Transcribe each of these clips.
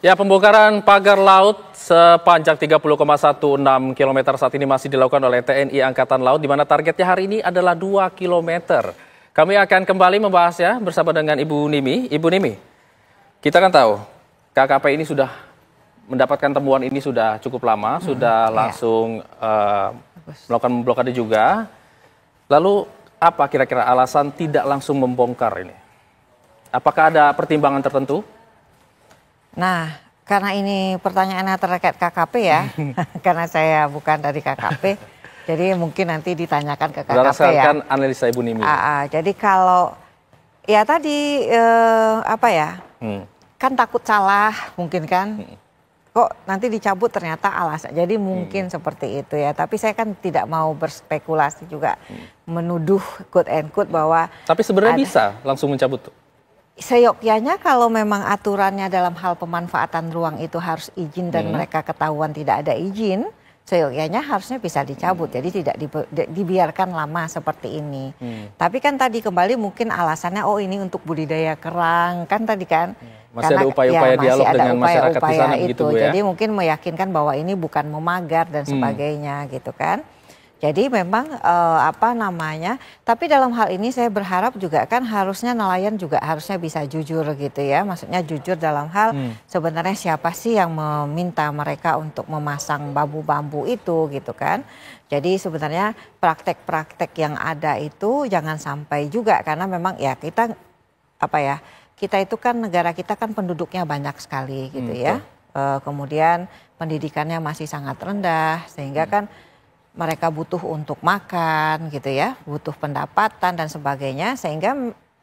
Ya, pembongkaran pagar laut sepanjang 30,16 km saat ini masih dilakukan oleh TNI Angkatan Laut, di mana targetnya hari ini adalah 2 km. Kami akan kembali membahasnya bersama dengan Ibu Nimi. Ibu Nimi, kita kan tahu KKP ini sudah mendapatkan temuan ini sudah cukup lama, sudah langsung melakukan blokade juga. Lalu apa kira-kira alasan tidak langsung membongkar ini? Apakah ada pertimbangan tertentu? Nah, karena ini pertanyaannya terkait KKP ya, karena saya bukan dari KKP, jadi mungkin nanti ditanyakan ke KKP berdasarkan analisa Ibu Nimi. Jadi kalau ya tadi kan takut salah mungkin kan, kok nanti dicabut ternyata alasan, jadi mungkin seperti itu ya. Tapi saya kan tidak mau berspekulasi juga menuduh quote and quote bahwa. Tapi sebenarnya bisa langsung mencabut tuh. Seyogyanya kalau memang aturannya dalam hal pemanfaatan ruang itu harus izin dan mereka ketahuan tidak ada izin, seyogyanya harusnya bisa dicabut. Jadi tidak dibiarkan lama seperti ini. Tapi kan tadi kembali mungkin alasannya ini untuk budidaya kerang kan tadi kan. Masih ada upaya-upaya dialog dengan masyarakat di sana begitu Bu ya. Jadi mungkin meyakinkan bahwa ini bukan memagar dan sebagainya gitu kan. Jadi memang tapi dalam hal ini saya berharap juga kan harusnya nelayan juga harusnya bisa jujur gitu ya. Maksudnya jujur dalam hal sebenarnya siapa sih yang meminta mereka untuk memasang bambu-bambu itu gitu kan. Jadi sebenarnya praktek-praktek yang ada itu jangan sampai juga, karena memang ya kita itu kan negara kita kan penduduknya banyak sekali gitu ya. Kemudian pendidikannya masih sangat rendah sehingga kan mereka butuh untuk makan gitu ya, butuh pendapatan dan sebagainya, sehingga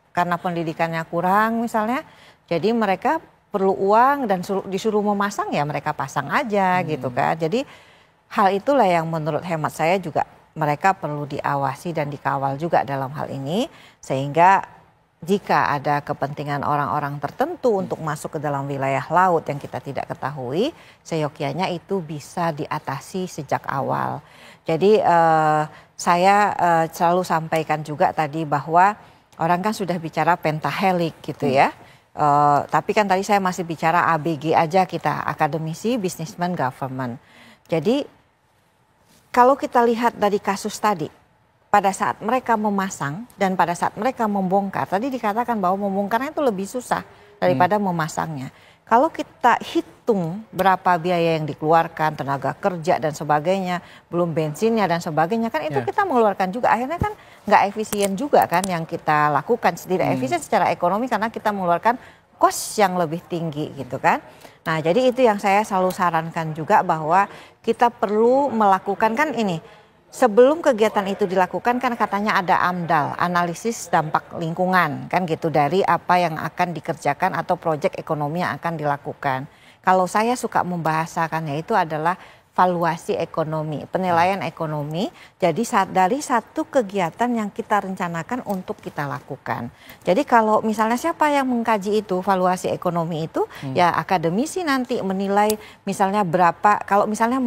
karena pendidikannya kurang misalnya, jadi mereka perlu uang dan disuruh memasang ya mereka pasang aja gitu kan. Jadi hal itulah yang menurut hemat saya juga mereka perlu diawasi dan dikawal juga dalam hal ini, sehingga jika ada kepentingan orang-orang tertentu untuk masuk ke dalam wilayah laut yang kita tidak ketahui, seyogyanya itu bisa diatasi sejak awal. Jadi saya selalu sampaikan juga tadi bahwa orang kan sudah bicara pentahelik gitu ya. Tapi kan tadi saya masih bicara ABG aja kita, akademisi, businessman, government. Jadi kalau kita lihat dari kasus tadi, pada saat mereka memasang dan pada saat mereka membongkar, tadi dikatakan bahwa membongkarnya itu lebih susah daripada memasangnya. Kalau kita hitung berapa biaya yang dikeluarkan, tenaga kerja dan sebagainya, belum bensinnya dan sebagainya, kan itu kita mengeluarkan juga. Akhirnya kan nggak efisien juga kan yang kita lakukan. Tidak efisien secara ekonomi karena kita mengeluarkan kos yang lebih tinggi gitu kan. Nah jadi itu yang saya selalu sarankan juga, bahwa kita perlu melakukan kan ini. Sebelum kegiatan itu dilakukan kan katanya ada AMDAL, analisis dampak lingkungan kan gitu, dari apa yang akan dikerjakan atau proyek ekonomi yang akan dilakukan. Kalau saya suka membahasakannya itu adalah valuasi ekonomi, penilaian ekonomi. Jadi dari satu kegiatan yang kita rencanakan untuk kita lakukan. Jadi kalau misalnya siapa yang mengkaji itu, valuasi ekonomi itu, ya akademisi nanti menilai misalnya berapa, kalau misalnya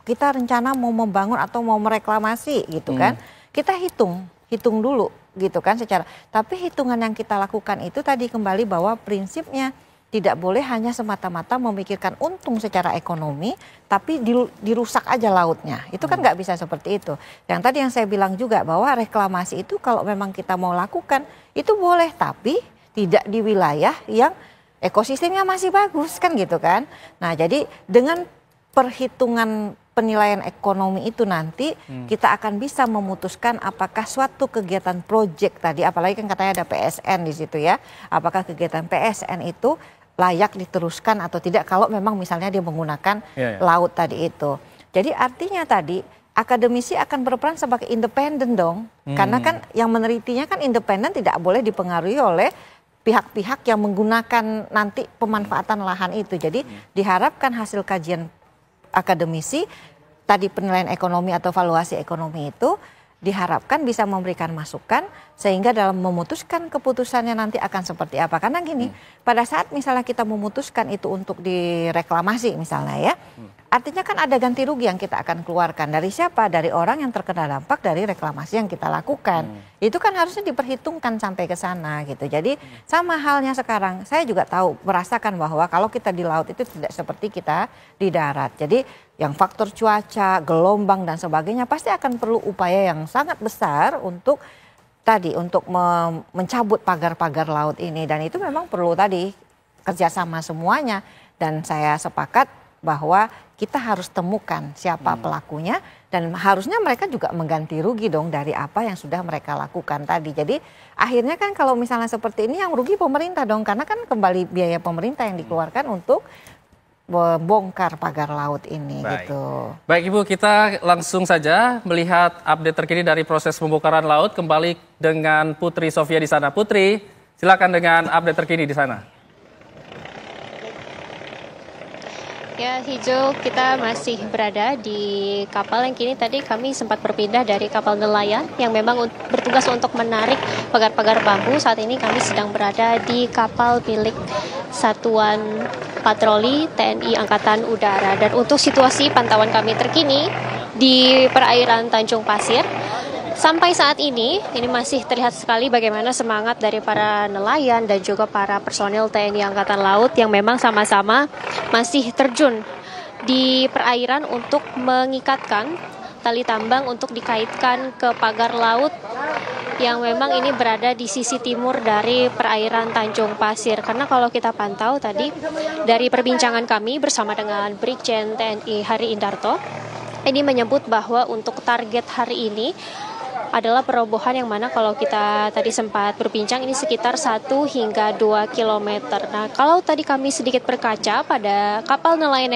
kita rencana mau membangun atau mau mereklamasi gitu kan, kita hitung dulu gitu kan tapi hitungan yang kita lakukan itu tadi kembali bahwa prinsipnya tidak boleh hanya semata-mata memikirkan untung secara ekonomi, tapi dirusak aja lautnya. Itu kan nggak bisa seperti itu. Yang tadi yang saya bilang juga bahwa reklamasi itu kalau memang kita mau lakukan, itu boleh, tapi tidak di wilayah yang ekosistemnya masih bagus kan gitu kan. Nah jadi dengan perhitungan penilaian ekonomi itu nanti kita akan bisa memutuskan apakah suatu kegiatan proyek tadi, apalagi kan katanya ada PSN di situ ya, apakah kegiatan PSN itu layak diteruskan atau tidak kalau memang misalnya dia menggunakan laut tadi itu. Jadi artinya tadi akademisi akan berperan sebagai independen dong, karena kan yang menelitinya kan independen, tidak boleh dipengaruhi oleh pihak-pihak yang menggunakan nanti pemanfaatan lahan itu. Jadi diharapkan hasil kajian akademisi tadi penilaian ekonomi atau valuasi ekonomi itu diharapkan bisa memberikan masukan sehingga dalam memutuskan keputusannya nanti akan seperti apa. Karena gini, pada saat misalnya kita memutuskan itu untuk direklamasi misalnya ya, artinya kan ada ganti rugi yang kita akan keluarkan. Dari siapa? Dari orang yang terkena dampak dari reklamasi yang kita lakukan. Itu kan harusnya diperhitungkan sampai ke sana gitu. Jadi sama halnya sekarang, saya juga tahu, merasakan bahwa kalau kita di laut itu tidak seperti kita di darat. Jadi yang faktor cuaca, gelombang dan sebagainya pasti akan perlu upaya yang sangat besar untuk tadi, untuk mencabut pagar-pagar laut ini. Dan itu memang perlu tadi kerjasama semuanya. Dan saya sepakat bahwa kita harus temukan siapa pelakunya dan harusnya mereka juga mengganti rugi dong dari apa yang sudah mereka lakukan tadi. Jadi akhirnya kan kalau misalnya seperti ini yang rugi pemerintah dong, karena kan kembali biaya pemerintah yang dikeluarkan untuk membongkar pagar laut ini. Gitu. Baik Ibu, kita langsung saja melihat update terkini dari proses pembongkaran laut kembali dengan Putri Sofia di sana. Putri, silakan dengan update terkini di sana. Ya, Hijau, kita masih berada di kapal yang kini tadi kami sempat berpindah dari kapal nelayan yang memang bertugas untuk menarik pagar-pagar bambu. Saat ini kami sedang berada di kapal milik Satuan Patroli TNI Angkatan Udara. Dan untuk situasi pantauan kami terkini di perairan Tanjung Pasir, sampai saat ini masih terlihat sekali bagaimana semangat dari para nelayan dan juga para personil TNI Angkatan Laut yang memang sama-sama masih terjun di perairan untuk mengikatkan tali tambang untuk dikaitkan ke pagar laut yang memang ini berada di sisi timur dari perairan Tanjung Pasir. Karena kalau kita pantau tadi dari perbincangan kami bersama dengan Brigjen TNI Hari Indarto, ini menyebut bahwa untuk target hari ini adalah perobohan yang mana kalau kita tadi sempat berbincang ini sekitar 1 hingga 2 kilometer. Nah, kalau tadi kami sedikit berkaca pada kapal nelayan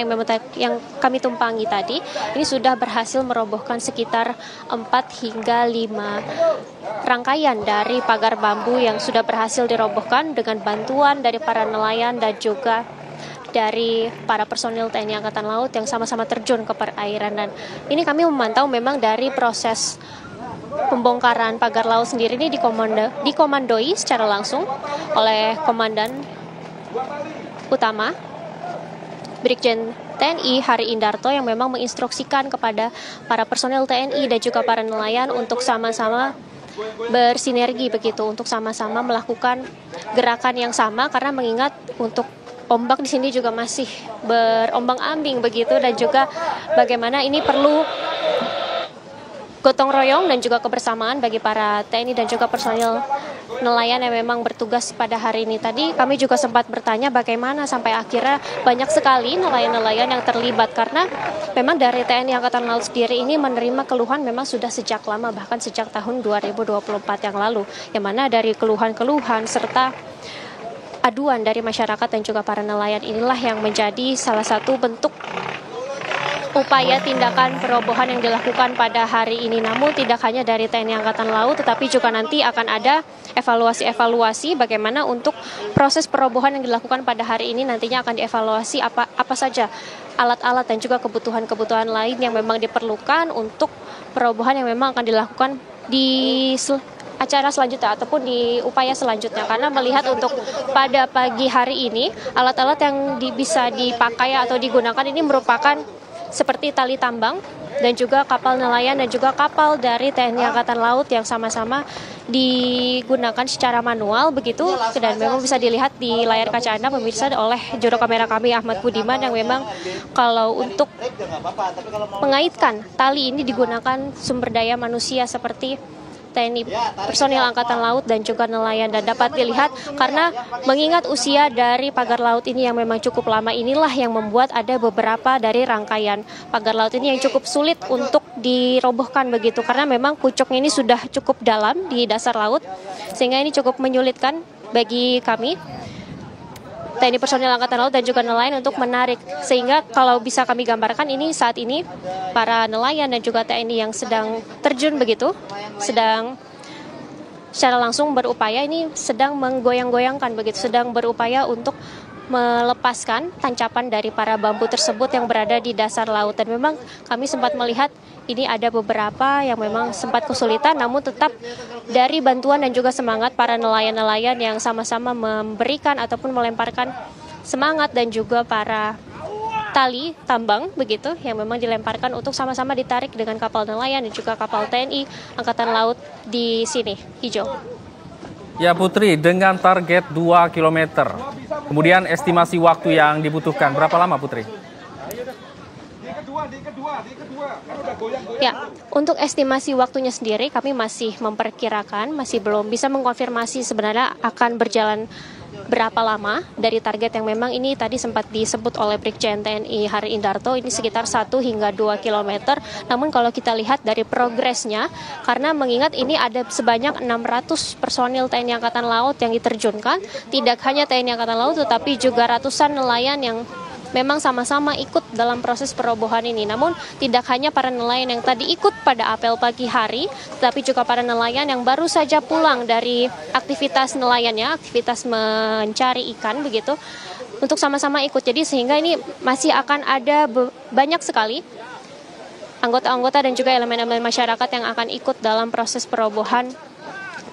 yang kami tumpangi tadi, ini sudah berhasil merobohkan sekitar 4 hingga 5 rangkaian dari pagar bambu yang sudah berhasil dirobohkan dengan bantuan dari para nelayan dan juga dari para personil TNI Angkatan Laut yang sama-sama terjun ke perairan. Dan ini kami memantau memang dari proses pembongkaran pagar laut sendiri ini dikomandoi secara langsung oleh Komandan Utama Brigjen TNI Hari Indarto yang memang menginstruksikan kepada para personel TNI dan juga para nelayan untuk sama-sama bersinergi begitu, untuk sama-sama melakukan gerakan yang sama karena mengingat untuk ombak di sini juga masih berombang-ambing begitu dan juga bagaimana ini perlu gotong royong dan juga kebersamaan bagi para TNI dan juga personil nelayan yang memang bertugas pada hari ini. Tadi kami juga sempat bertanya bagaimana sampai akhirnya banyak sekali nelayan-nelayan yang terlibat karena memang dari TNI Angkatan Laut sendiri ini menerima keluhan memang sudah sejak lama, bahkan sejak tahun 2024 yang lalu, yang mana dari keluhan-keluhan serta aduan dari masyarakat dan juga para nelayan inilah yang menjadi salah satu bentuk upaya tindakan perobohan yang dilakukan pada hari ini. Namun tidak hanya dari TNI Angkatan Laut, tetapi juga nanti akan ada evaluasi bagaimana untuk proses perobohan yang dilakukan pada hari ini nantinya akan dievaluasi apa saja alat-alat dan juga kebutuhan-kebutuhan lain yang memang diperlukan untuk perobohan yang memang akan dilakukan di acara selanjutnya ataupun di upaya selanjutnya. Karena melihat untuk pada pagi hari ini alat-alat yang bisa dipakai atau digunakan ini merupakan seperti tali tambang dan juga kapal nelayan dan juga kapal dari TNI Angkatan Laut yang sama-sama digunakan secara manual begitu, dan memang bisa dilihat di layar kaca Anda pemirsa oleh juru kamera kami Ahmad Budiman yang memang kalau untuk mengaitkan tali ini digunakan sumber daya manusia seperti TNI, personil Angkatan Laut dan juga nelayan, dan dapat dilihat karena mengingat usia dari pagar laut ini yang memang cukup lama, inilah yang membuat ada beberapa dari rangkaian pagar laut ini yang cukup sulit untuk dirobohkan begitu karena memang pucuknya ini sudah cukup dalam di dasar laut sehingga ini cukup menyulitkan bagi kami TNI personil Angkatan Laut dan juga nelayan untuk menarik, sehingga kalau bisa kami gambarkan ini saat ini para nelayan dan juga TNI yang sedang terjun begitu, sedang secara langsung berupaya ini sedang menggoyang-goyangkan begitu, sedang berupaya untuk melepaskan tancapan dari para bambu tersebut yang berada di dasar laut. Dan memang kami sempat melihat ini ada beberapa yang memang sempat kesulitan, namun tetap dari bantuan dan juga semangat para nelayan-nelayan yang sama-sama memberikan ataupun melemparkan semangat dan juga para tali tambang begitu yang memang dilemparkan untuk sama-sama ditarik dengan kapal nelayan dan juga kapal TNI Angkatan Laut di sini, Hijau. Ya Putri, dengan target 2 km, kemudian estimasi waktu yang dibutuhkan berapa lama Putri? Ya, untuk estimasi waktunya sendiri kami masih memperkirakan, masih belum bisa mengkonfirmasi sebenarnya akan berjalan berapa lama dari target yang memang ini tadi sempat disebut oleh Brigjen TNI Hari Indarto, ini sekitar 1 hingga 2 km. Namun kalau kita lihat dari progresnya, karena mengingat ini ada sebanyak 600 personil TNI Angkatan Laut yang diterjunkan, tidak hanya TNI Angkatan Laut tetapi juga ratusan nelayan yang memang sama-sama ikut dalam proses perobohan ini. Namun tidak hanya para nelayan yang tadi ikut pada apel pagi hari, tetapi juga para nelayan yang baru saja pulang dari aktivitas nelayannya, aktivitas mencari ikan begitu, untuk sama-sama ikut. Jadi sehingga ini masih akan ada banyak sekali anggota-anggota dan juga elemen-elemen masyarakat yang akan ikut dalam proses perobohan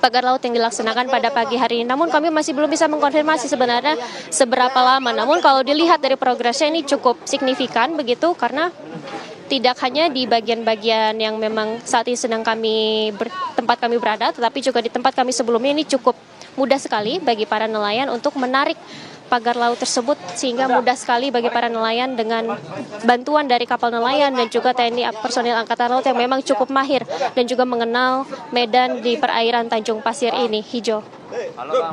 pagar laut yang dilaksanakan pada pagi hari ini. Namun kami masih belum bisa mengkonfirmasi sebenarnya seberapa lama. Namun kalau dilihat dari progresnya ini cukup signifikan begitu, karena tidak hanya di bagian-bagian yang memang saat ini sedang tempat kami berada, tetapi juga di tempat kami sebelumnya ini cukup mudah sekali bagi para nelayan untuk menarik pagar laut tersebut, sehingga mudah sekali bagi para nelayan dengan bantuan dari kapal nelayan dan juga TNI personil Angkatan Laut yang memang cukup mahir dan juga mengenal medan di perairan Tanjung Pasir ini, Hijau.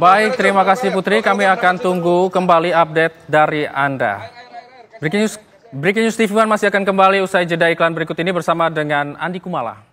Baik, terima kasih Putri. Kami akan tunggu kembali update dari Anda. Breaking News TV One masih akan kembali usai jeda iklan berikut ini bersama dengan Andi Kumala.